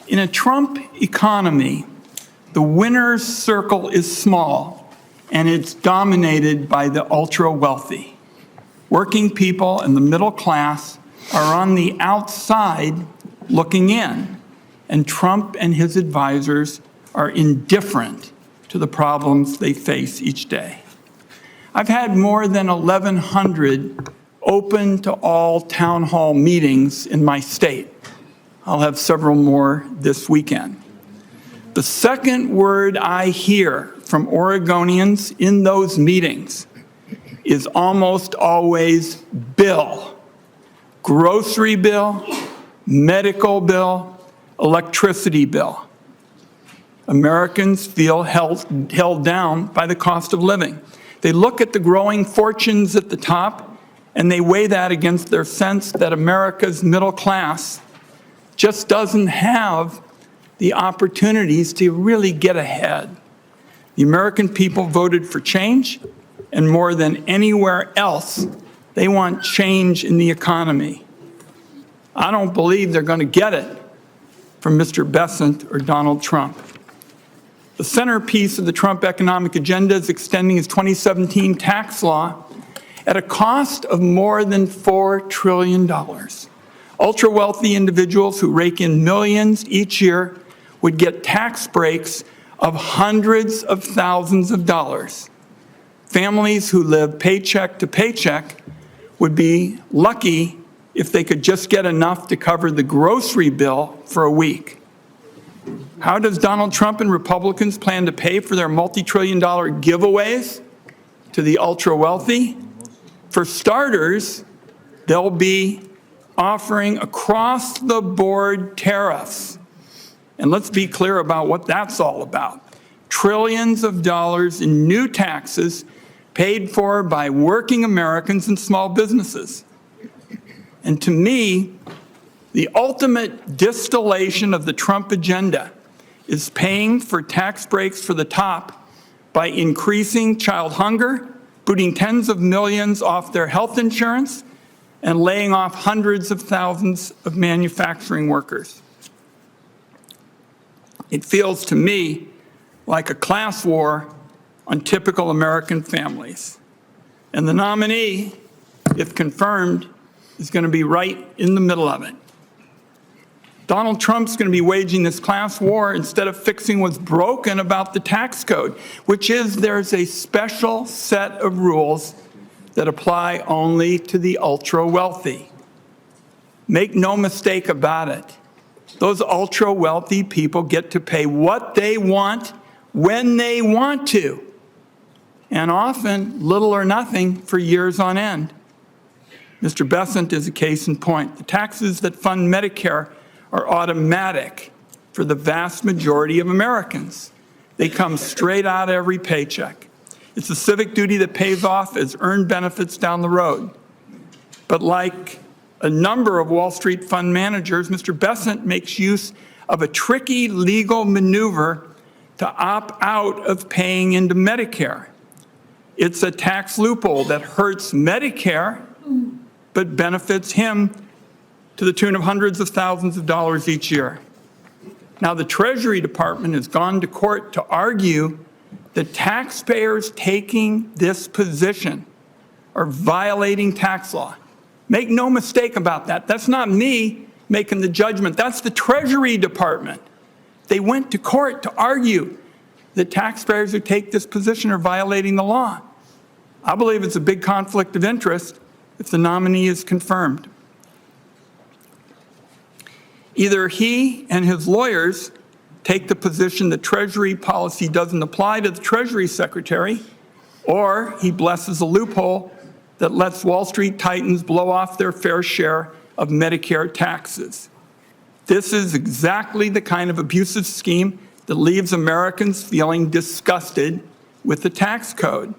In a Trump economy, the winner's circle is small, and it's dominated by the ultra-wealthy. Working people and the middle class are on the outside looking in, and Trump and his advisors are indifferent to the problems they face each day. I've had more than 1,100 open to all town hall meetings in my state. I'll have several more this weekend. The second word I hear from Oregonians in those meetings is almost always bill. Grocery bill, medical bill, electricity bill. Americans feel held down by the cost of living. They look at the growing fortunes at the top, and they weigh that against their sense that America's middle class just doesn't have the opportunities to really get ahead. The American people voted for change, and more than anywhere else, they want change in the economy. I don't believe they're going to get it from Mr. Bessent or Donald Trump. The centerpiece of the Trump economic agenda is extending his 2017 tax law at a cost of more than $4 trillion. Ultra-wealthy individuals who rake in millions each year would get tax breaks of hundreds of thousands of dollars. Families who live paycheck to paycheck would be lucky if they could just get enough to cover the grocery bill for a week. How does Donald Trump and Republicans plan to pay for their multi-trillion-dollar giveaways to the ultra-wealthy? For starters, they'll be offering across-the-board tariffs. And let's be clear about what that's all about. Trillions of dollars in new taxes paid for by working Americans and small businesses. And to me, the ultimate distillation of the Trump agenda is paying for tax breaks for the top by increasing child hunger, booting tens of millions off their health insurance, and laying off hundreds of thousands of manufacturing workers. It feels to me like a class war on typical American families. And the nominee, if confirmed, is going to be right in the middle of it. Donald Trump's going to be waging this class war instead of fixing what's broken about the tax code, which is there's a special set of rules that apply only to the ultra-wealthy. Make no mistake about it. Those ultra-wealthy people get to pay what they want when they want to, and often little or nothing for years on end. Mr. Bessent is a case in point. The taxes that fund Medicare are automatic for the vast majority of Americans. They come straight out of every paycheck. It's a civic duty that pays off as earned benefits down the road. But like a number of Wall Street fund managers, Mr. Bessent makes use of a tricky legal maneuver to opt out of paying into Medicare. It's a tax loophole that hurts Medicare, but benefits him to the tune of hundreds of thousands of dollars each year. Now, the Treasury Department has gone to court to argue that taxpayers taking this position are violating tax law. Make no mistake about that. That's not me making the judgment. That's the Treasury Department. They went to court to argue that taxpayers who take this position are violating the law. I believe it's a big conflict of interest if the nominee is confirmed. Either he and his lawyers take the position that Treasury policy doesn't apply to the Treasury Secretary, or he blesses a loophole that lets Wall Street titans blow off their fair share of Medicare taxes. This is exactly the kind of abusive scheme that leaves Americans feeling disgusted with the tax code.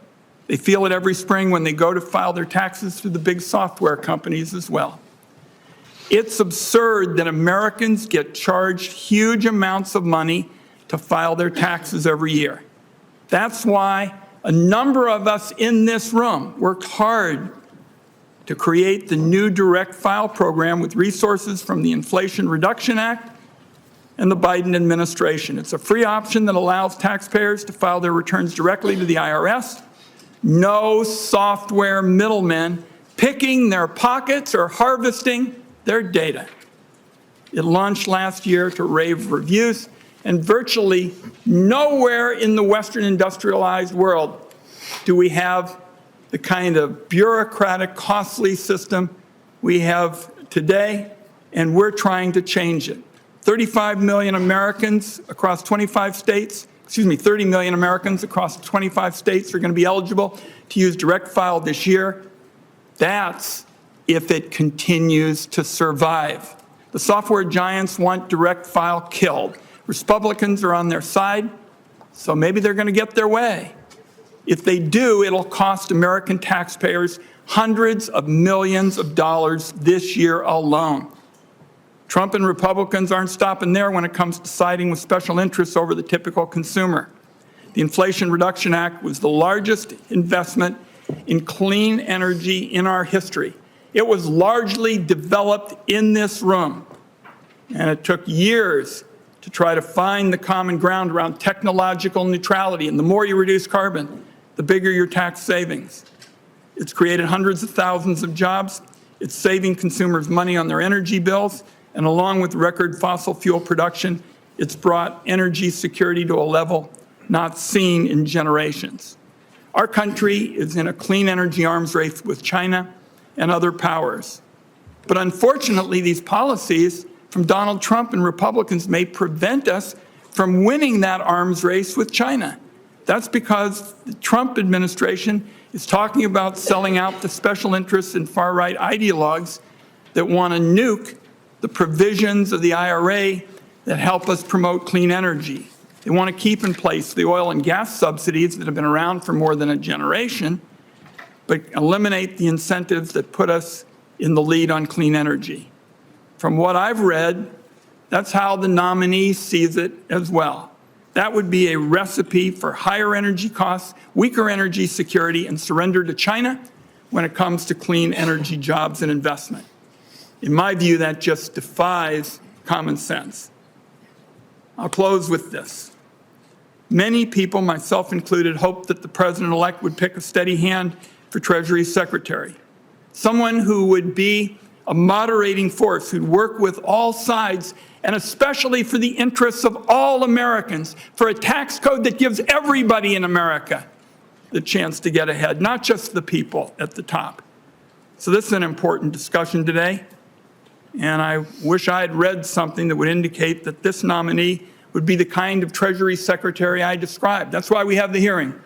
They feel it every spring when they go to file their taxes through the big software companies as well. It's absurd that Americans get charged huge amounts of money to file their taxes every year. That's why a number of us in this room worked hard to create the new direct file program with resources from the Inflation Reduction Act and the Biden administration. It's a free option that allows taxpayers to file their returns directly to the IRS. No software middlemen picking their pockets or harvesting their data. It launched last year to rave reviews, and virtually nowhere in the Western industrialized world do we have the kind of bureaucratic, costly system we have today, and we're trying to change it. 35 million Americans across 25 states, 30 million Americans across 25 states are going to be eligible to use direct file this year. That's if it continues to survive. The software giants want direct file killed. Republicans are on their side, so maybe they're going to get their way. If they do, it'll cost American taxpayers hundreds of millions of dollars this year alone. Trump and Republicans aren't stopping there when it comes to siding with special interests over the typical consumer. The Inflation Reduction Act was the largest investment in clean energy in our history. It was largely developed in this room, and it took years to try to find the common ground around technological neutrality. And the more you reduce carbon, the bigger your tax savings. It's created hundreds of thousands of jobs. It's saving consumers money on their energy bills. And along with record fossil fuel production, it's brought energy security to a level not seen in generations. Our country is in a clean energy arms race with China and other powers. But unfortunately, these policies from Donald Trump and Republicans may prevent us from winning that arms race with China. That's because the Trump administration is talking about selling out to special interests and far-right ideologues that want to nuke the provisions of the IRA that help us promote clean energy. They want to keep in place the oil and gas subsidies that have been around for more than a generation, but eliminate the incentives that put us in the lead on clean energy. From what I've read, that's how the nominee sees it as well. That would be a recipe for higher energy costs, weaker energy security, and surrender to China when it comes to clean energy jobs and investment. In my view, that just defies common sense. I'll close with this. Many people, myself included, hoped that the president-elect would pick a steady hand for Treasury Secretary, someone who would be a moderating force, who'd work with all sides, and especially for the interests of all Americans, for a tax code that gives everybody in America the chance to get ahead, not just the people at the top. So this is an important discussion today, and I wish I had read something that would indicate that this nominee would be the kind of Treasury Secretary I described. That's why we have the hearing,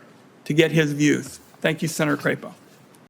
to get his views. Thank you, Senator Crapo.